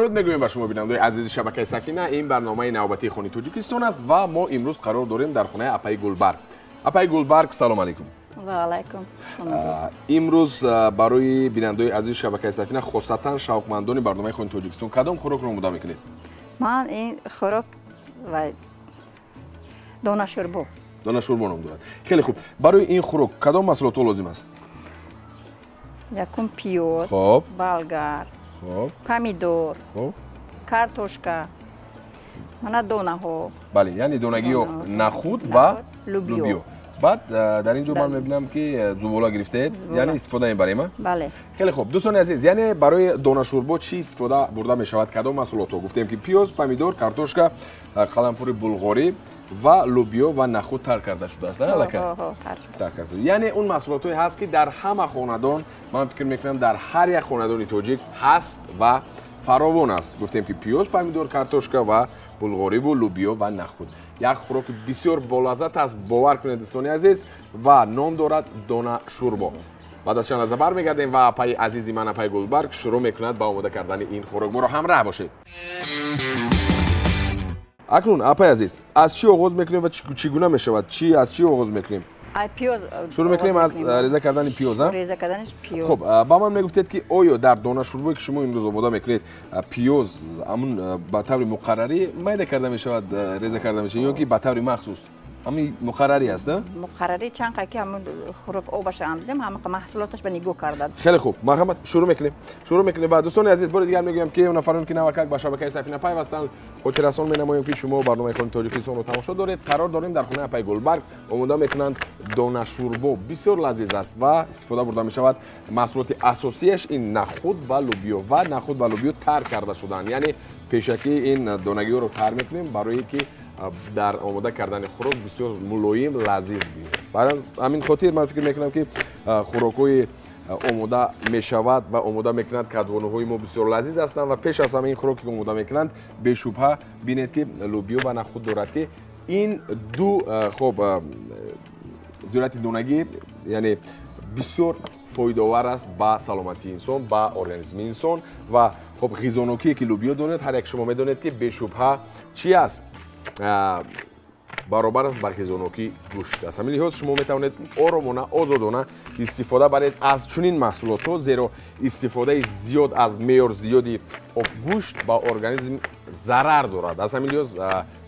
درود میگوییم به شما بینندگان عزیز شبکه سفینه. این برنامه نوبتی خونی توجیکستان است و ما امروز قرار داریم در خانه اپای گلبرگ. اپای گلبرگ سلام علیکم. و علیکم. امروز برای بینندگان عزیز شبکه سفینه خاصتا شوقمندان برنامه خونی توجیکستان کدام خوراک رو مدام میکنید؟ من این خوراک و دانه شوربا. دانه شوربا نام دارد. خیلی خوب. برای این خوراک کدام محصولات لازم است؟ یکم پیاز، خب، بالگار، خب، پامیدور، خب، کارتوشکا، مانا دانه ها. بله، یعنی دونگی و نخود و لوبیو. بعد در اینجا من میبینم که زباله گرفتید، یعنی استفاده این برای من؟ بله. خیلی خوب دوستان عزیز، یعنی برای دانه شوربا چی استفاده برده می شود؟ کدام محصولات رو گفتیم که پیاز، پامیدور، کارتوشکا، قلمفور بلغاری و لوبیو و نخود تر کرده شده است. نه تر کرده. یعنی اون محصولاتی هست که در همه خاندان، من فکر میکنم در هر یک خاندان تاجیک هست و فراوان است. گفتیم که پیاز، پامیدور، کارتوشکا و بلغاری و لوبیو و نخود. یک خوراک بسیار بالذات است، باور کنید دوستان عزیز، و نام دارد دانه شوربا. بعد از چند لحظه برمیگردیم و اپای عزیزی من اپای گلبرگ شروع میکند با آماده کردن این خوراک. برو همراه باشید. اکنون اپای عزیز از چی آغاز میکنیم و چگونه میشود؟ از چی آغاز میکنیم؟ پیاز شروع میکنیم از ریزه کردن پیاز. ریزه کردنش پیاز. خب با من میگفتید که آیا در دانه شوربایی که شما امروز آماده میکنید پیاز همون به طور مقرری میده کرده میشود ریزه کرده میشه یا که به طور مخصوص همین مقرری است؟ نه مقرری چند که همون خوراک او باشه آمدیم همه محصولاتش به نگاه کردن. خیلی خوب مرحمت. شروع میکنیم بعد دوستان عزیز برو دیگر میگم که اون نفرانی که نوکک به شبکه سفینه پیوستن خود رسان مینمایم که شما برنامه خون تاجیکستان رو تماشا دارید. قرار داریم در خانه اپای گلبرگ آماده میکنند دانه شوربا. بسیار لذیذ است و استفاده برده می شود محصولات اساسیش این نخود و لوبیو تر کرده شدن. یعنی پیشکی این دانگی رو تر میکنیم برای که در آماده کردن خوراک بسیار ملایم لذیذ بیاد. برای همین خاطر من فکر میکنم که خوراک‌های آماده می شود و آماده میکنند کدوانه‌های ما بسیار لذیذ هستند و پیش از همه این خوراکی که آماده میکنند به شبهه بینید که لوبیو و نخود دارد که این دو خب زیورات دونگی یعنی بسیار فایده‌آور است با سلامتی انسان، با ارگانیسم انسان و خب غذانوکی که لوبیو دارد هر یک شما میدونید که به شبهه چی است؟ برابر است با غذانوکی گوشت. از همین لحاظ شما میتوانید آرامانه آزادانه استفاده برید از چنین محصولات، زیرا استفاده زیاد از معیار زیادی گوشت با ارگانیسم ضرر دارد. از همین لحاظ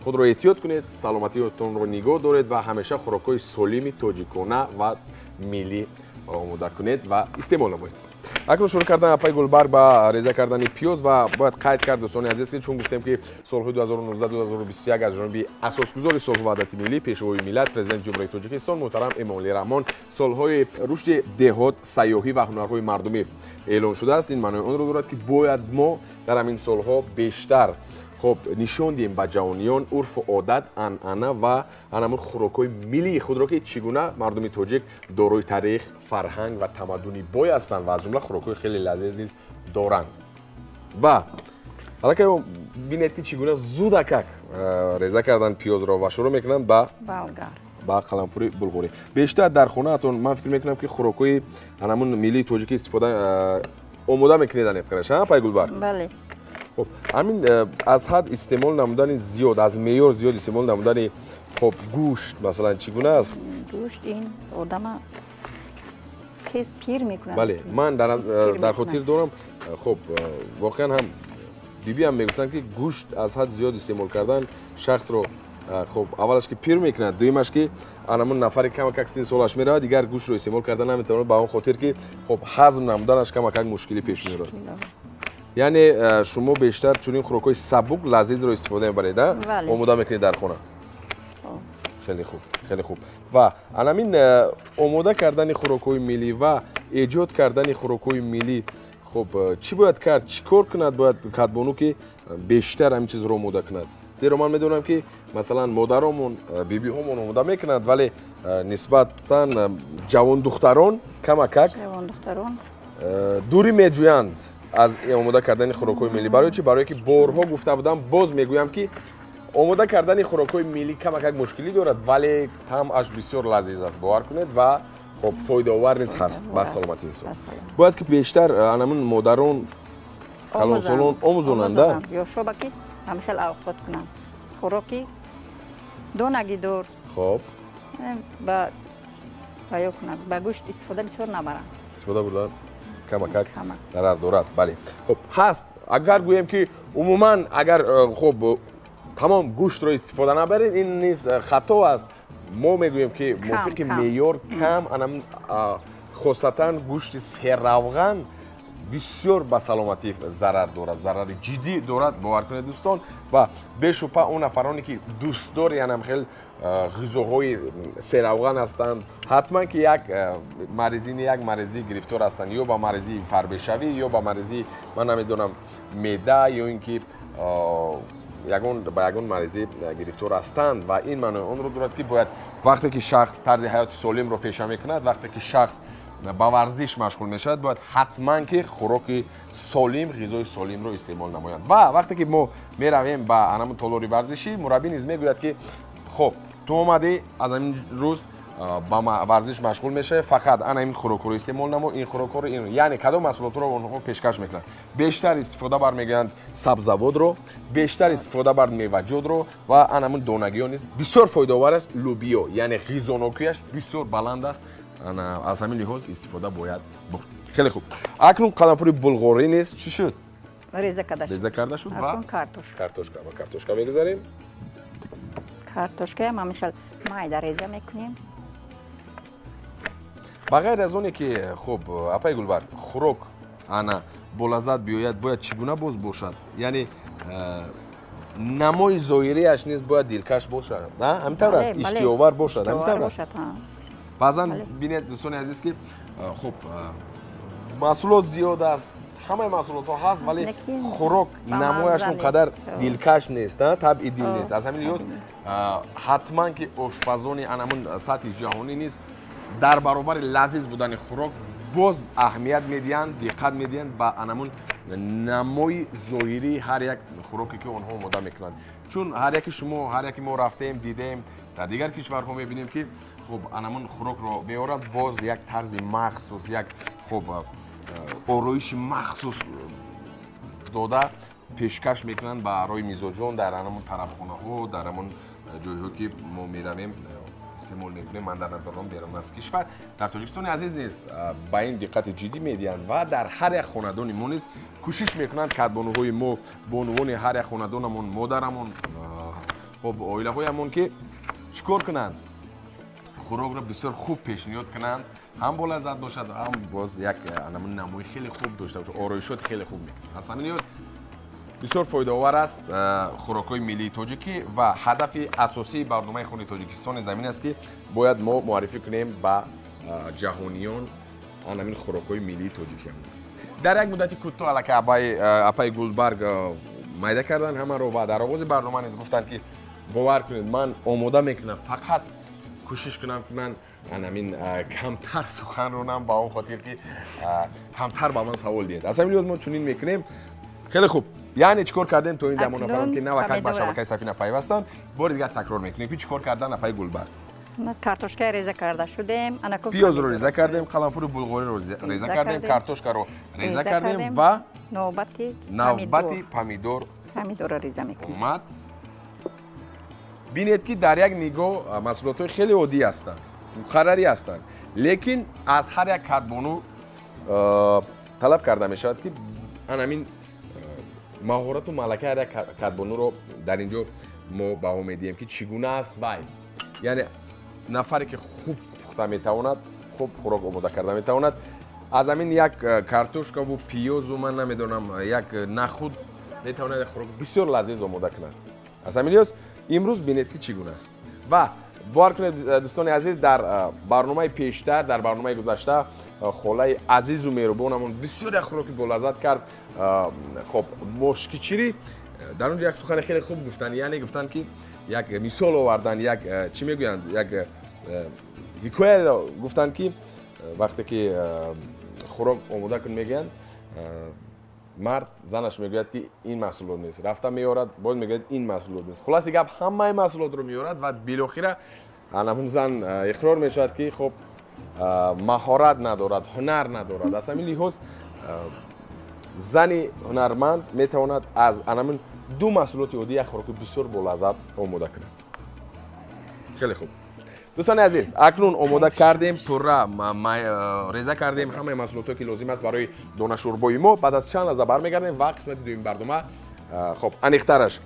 خود را احتیاط کنید، سلامتیتون رو نگاه دارید و همیشه خوراک‌های سالم تاجیکانه و ملی آماده کنید و استعمال نمایید. اکنون شروع کردن اپای گلبرگ با ریزه کردن پیاز و باید قید کرد دوستان عزیز که چون گفتیم که سالهای 2019-2021 از جانب اساسگذار صلح و وحدت ملی پیشوای ملت پرزیدنت جمهوری تاجیکستان محترم امامعلی رحمان سالهای رشد دهات، سیاحی و هنرهای مردمی اعلان شده است. این معنی آن را دارد که باید ما در همین سالها بیشتر خب نشان دهیم به جوانیان عرف و عادت، عنعنه و همون خوراک‌های ملی خود را که چگونه مردم تاجیک دارای تاریخ، فرهنگ و تمدنی بای هستند و از جمله خوراک‌های خیلی لذیذ نیز دارند. و حالا که ببینید که چگونه زودک ریزه کردن پیاز را و شروع میکنند با قلمفور بلغاری. بیشتر در خانه اتون من فکر میکنم که خوراک‌های همون ملی تاجیک استفاده آماده میکنید نمی‌کنید ها پای گلبرگ؟ بله. خب همین از حد استعمال نمودن زیاد، از معیار زیاد استعمال نمودن خب گوشت مثلا چگونه است؟ گوشت این آدم تیز پیر میکنه. بله من در خاطر دارم خب واقعا هم بیبی هم میگفتن که گوشت از حد زیاد استعمال کردن شخص رو خب اولش که پیر میکنه، دویمش که همون نفر کم کم سن سالش میره دیگر گوشت رو استعمال کردن نمیتونه به اون خاطر که خب هضم نمودنش کم کم مشکلی پیش میاد. یعنی شما بیشتر چنین خوراک‌های سبک لذیذ رو استفاده می‌برید آماده می‌کنید در خانه. خیلی خوب خیلی خوب. و همین آماده کردن خوراک‌های ملی و ایجاد کردن خوراک‌های ملی خب چی باید کرد؟ چیکار کند باید کدبانو که بیشتر همین چیز رو آماده کند؟ زیرا من میدونم که مثلا مادرامون بیبی همون آماده میکنند ولی نسبتاً جوان دختران کمک دوری میجویند از آماده کردن خوراک‌های ملی. برای چی؟ برای که بارها گفته بودم باز میگویم که آماده کردن خوراک‌های ملی کمک مشکلی دارد ولی طعمش بسیار لذیذ است باور کنید و خب فایده آور نیز هست با سلامتی انسان. باید که بیشتر همون مادران کلانسولان آموزوننده یا شبکی همیشه اوقات کنم خوراکی دونگی دور خب با باید کنم با گوشت استفاده بسیار نبرم استفاده بردن کمک کمک. ضرر دارد بله خب هست اگر گویم که عموما اگر خب تمام گوشت رو استفاده نبرید این نیز خطا است ما میگوییم که موافق معیار کم انم خاصتا گوشت سرروغن بسیار به سلامتی ضرر دارد ضرر جدی دارد باور کنید دوستان و به شبهه اون نفرانی که دوست دارن خیلی غذاهای سرروغن هستند حتما که یک مریضی گرفتار هستند یا با مریضی فربه‌شوی یا با مریضی من نمیدونم معده یا اینکه یگون مریضی گرفتار هستند و این معنی اون رو دارد که باید وقتی که شخص طرز حیات سالم رو پیشه میکند وقتی که شخص با ورزش مشغول میشد باید حتما که خوراک سالم غذای سالم رو استعمال نمایند و وقتی که ما میرویم با انم تالاری ورزشی مربی نیز میگوید که خب تو اومدی از این روز با ورزش مشغول میشه فقط انا این خوراک رو استعمال نمو این خوراک رو این یعنی کدام محصولات رو اونها پیشکش میکنن بیشتر استفاده بر میگن سبزیجات رو بیشتر استفاده بر میوه‌جات رو و انمون دونگی ها نیست بسیار فایده آور است لوبیا یعنی غذانوکیش بسیار بلند است انا از همین لحاظ استفاده باید برد خیلی خوب اکنون قرنفل بلغاری نیست چی شد ریزه کرده شد و کارتوشکا میگذاریم کارتوشکا هم همیشه مایده ریزه میکنیم بغیر از اونی که خب اپای گلبر خوراک انا بولذت بیاید باید چگونه باز باشد یعنی نمای ظاهریش نیز باید دلکش باشد نه همینطور است اشتیاور باشد همینطور است بعضا بینید دوستان عزیز که خب محصولات زیاد است همه محصولات ها هست ولی خوراک نمایشون قدر دلکش نیست نه طبعی دل نیست از همین لحاظ حتما که آشپزان انمون سطح جهانی نیست در برابر لذیذ بودن خوراک باز اهمیت میدین دقت میدین با انمون نمای ظاهری هر یک خوراکی که اونها آماده میکنند چون هر یک ما رفتیم دیدیم در دیگر کشورها میبینیم که خب انمون خوراک رو میارد باز یک طرز مخصوص یک خب آرایش مخصوص داده پیشکش میکنن برای میزوجان در انمون طرفخانه ها در همون جایهایی که ما میرویم استعمال میکنیم من در نظر دارم بیرون از کشور در تاجیکستان عزیز نیست با این دقت جدی میدین و در هر یک خاندان ما نیز کوشش میکنند که بانوهای ما به عنوان هر یک خاندانمون مادرمون خب عائله هایمون که چیکار کنند خوراک را بسیار خوب پیشنهاد کنند هم با لذت باشد هم باز یک نمای خیلی خوب داشته باشه آرایشات خیلی خوب میکنه از همین لحاظ بسیار فایده آور است خوراک‌های ملی تاجیکی و هدف اساسی برنامه خون تاجیکستان زمین است که باید ما معرفی کنیم با جهانیان آن همین خوراک‌های ملی تاجیکی در یک مدت کوتاه الک اپای گلبرگ میده کردن همه رو و در آغاز برنامه نیز گفتن که باور کنید من آماده میکنم فقط کوشش کنم که من همین کمتر سخن رونم با اون خاطر که کمتر با من سوال دید از همین لحاظ ما چنین میکنیم خیلی خوب یعنی چیکار کردیم تو این دمون نفران که نه وقت با شبکه سفینه پیوستن بار دیگر تکرار میکنیم چیکار کردن اپای گلبرگ کارتوشکا ریزه کرده شدیم پیاز رو ریزه کردیم قرنفل بلغاری رو ریزه کردیم کارتوشکا رو ریزه کردیم و نوبتی پامیدور رو ریزه میکنیم اومد بینید که در یک نگاه محصولات خیلی عادی هستند مقرری هستند لیکن از هر یک کاربانو طلب کرده میشود که همین مهارت و ملکه هر یک کاربانو رو در اینجا ما به او میدیم که چگونه است وای یعنی نفری که خوب پخته میتواند خوب خوراک آماده کرده میتواند از همین یک کارتوشکا و پیاز و من نمیدونم یک نخود میتواند خوراک بسیار لذیذ آماده کند از همین لحاظ امروز بینید که چگونه است و باور کنید دوستان عزیز در برنامه پیشتر در برنامه گذشته خاله عزیز و مهربانمون بسیار خوراک با لذت کرد خب مشکیچری در اونجا یک سخن خیلی خوب گفتن یعنی گفتن که یک مثال آوردن یک چی میگویند یک حکایت گفتن که وقتی که خوراک آماده کن میگن مرد زنش میگوید که این محصولات نیست رفته میارد باز میگوید این محصولات نیست خلاص گپ همه محصولات رو میارد و بالاخره همون زن اقرار میشود که خب مهارت ندارد هنر ندارد از همین لحاظ зани ҳунарманд метавонад аз анамин ду маҳсулоти оддӣ як хӯроки бисёр болаззат омода кунад. хеле хуб. дӯстони азиз, акнун омода кардем, пурра реза кардем ҳамаи маҳсулоте ки лозим аст барои донашӯрбои мо. Баъд аз чанд лаҳза бармегардем ва қисмати дуюми барнома хоб аниқтараш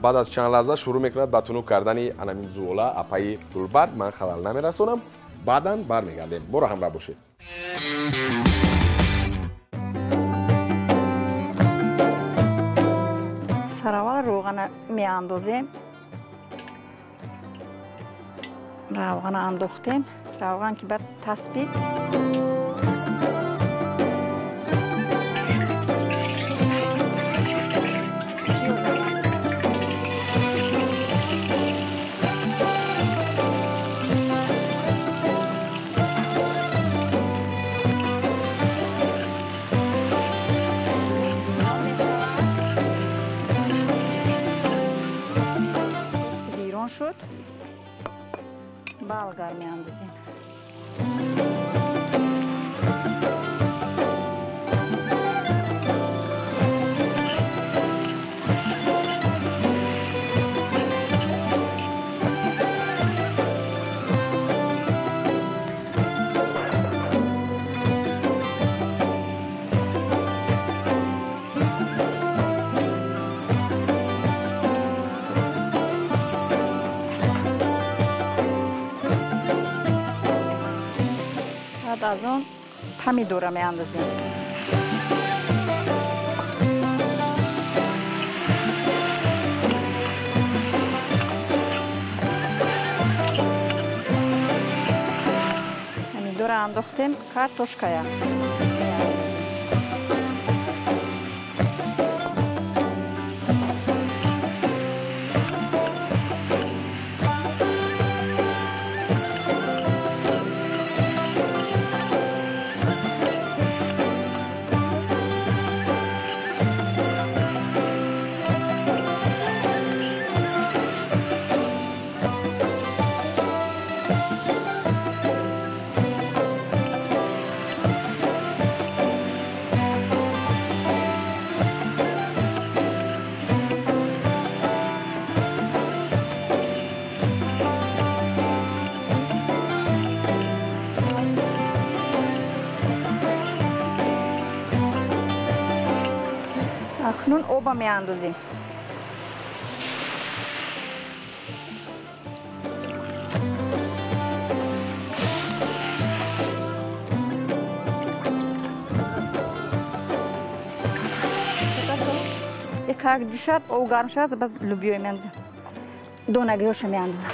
баъд аз чанд лаҳза шурӯъ мекунад ба тунук кардани анамин зуола апаи гулбарг. Ман халал намерасонам. баъдан бармегардем. моро ҳамроҳ бошед. сараввал равғана меандозем. равғана андохтем. равған ки бад таспид. شد بالگر میاندازیم. از اون پمیدور میاندازیم. پمیدور انداختیم. کارتوشکایا اکنون آب میاندازیم. یک جوشد او گرم شد بعد لوبیا میاندازم. دونگی‌هاشو میاندازم.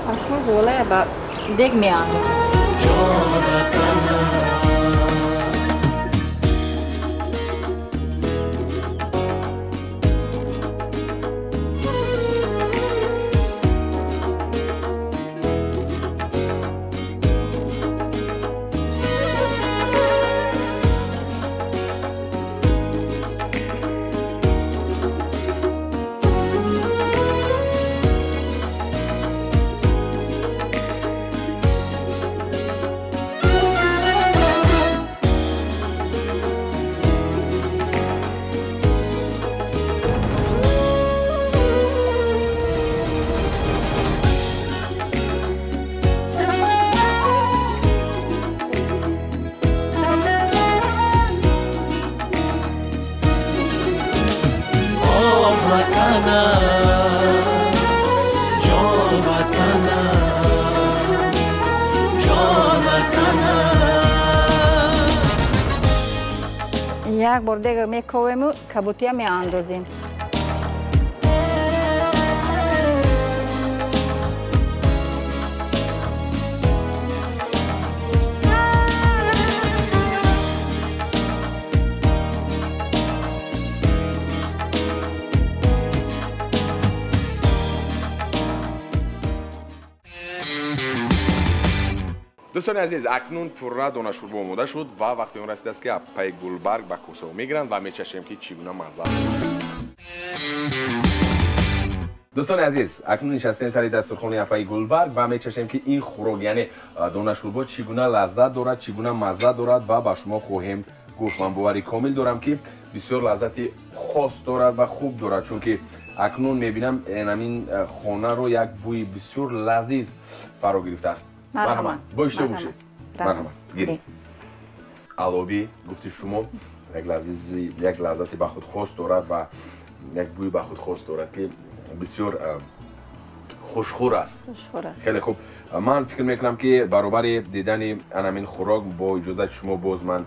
اکنون زوله با دیگ می اندازیم. یک بار دیگه میکوبیم و کبوتیا میاندازیم. دوستان عزیز اکنون پورا دانه شوربه آماده شد و وقتی اون رسیده است که پای گلبرگ به کوسه میگیرند و میچشیم که چگونه مزه. دوستان عزیز اکنون نشستیم سر دسترخوان اپای گلبرگ و میچشیم که این خوراک یعنی دانه شوربه چگونه لذت دارد، چگونه مزه دارد و به شما خواهیم گفت. من باوری کامل دارم که بسیار لذتی خاص دارد و خوب دارد، چون که اکنون میبینم این خانه رو یک بوی بسیار لذیذ فرا گرفته است. مرحبا باشته باشید. مرحبا گیرید. علاوه گفتی شما یک لذتی به خود خاص دارد و یک بوی به خود خاص دارد که بسیار خوشخور است. خیلی خوب. من فکر میکنم که برابر دیدن این خوراک با اجازه شما باز من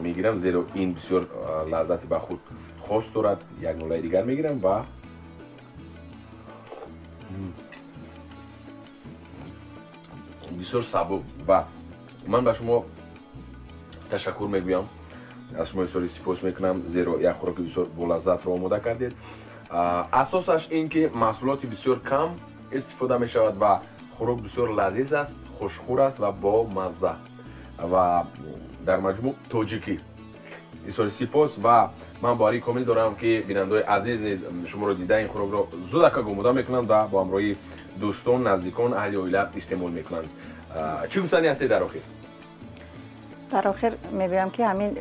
میگیرم، زیرا این بسیار لذتی به خود خاص دارد. یک نوع دیگر میگیرم و بسیار سبک و من به شما تشکر میگویم، از شما بسیار سپاس میکنم، زیرا یک خوراک بسیار با لذت را آماده کردید. اساسش این که محصولات بسیار کم استفاده می شود و خوراک بسیار لذیذ است، خوشخور است و با مزه و در مجموع تاجیکی. بسیار سپاس و من باوری کامل دارم که بینندگان عزیز نیز شما را دیده این خوراک را زود آماده میکنند و با همراهی دوستان، نزدیکان، اهل عائله استعمال میکنند. چی گفتنی هستی در آخر؟ در آخر میگویم که همین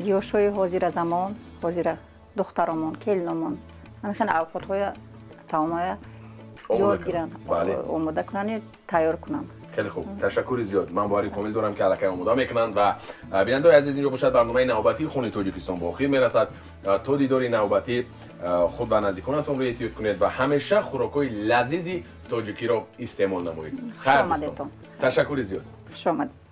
یوشوی حاضر زمان، حاضر دخترامون، کلنامون، همین اوقات‌های تمامای یاد گیرن، آماده کنن، تیار کنن. خیلی خوب، تشکر زیاد. من باوری کامل دارم که الکی آماده میکنند و بینندگان عزیز اینجا باشد برنامه نوبتی خون تاجیکستان به آخر میرسد. تا دیدار نوبتی خود و نزدیکانتون رو احتیاط کنید و همیشه خوراک‌های لذیذی تاجیکی را استعمال نمایید. خیر دوستان. تشکر زیاد. خوش آمدید.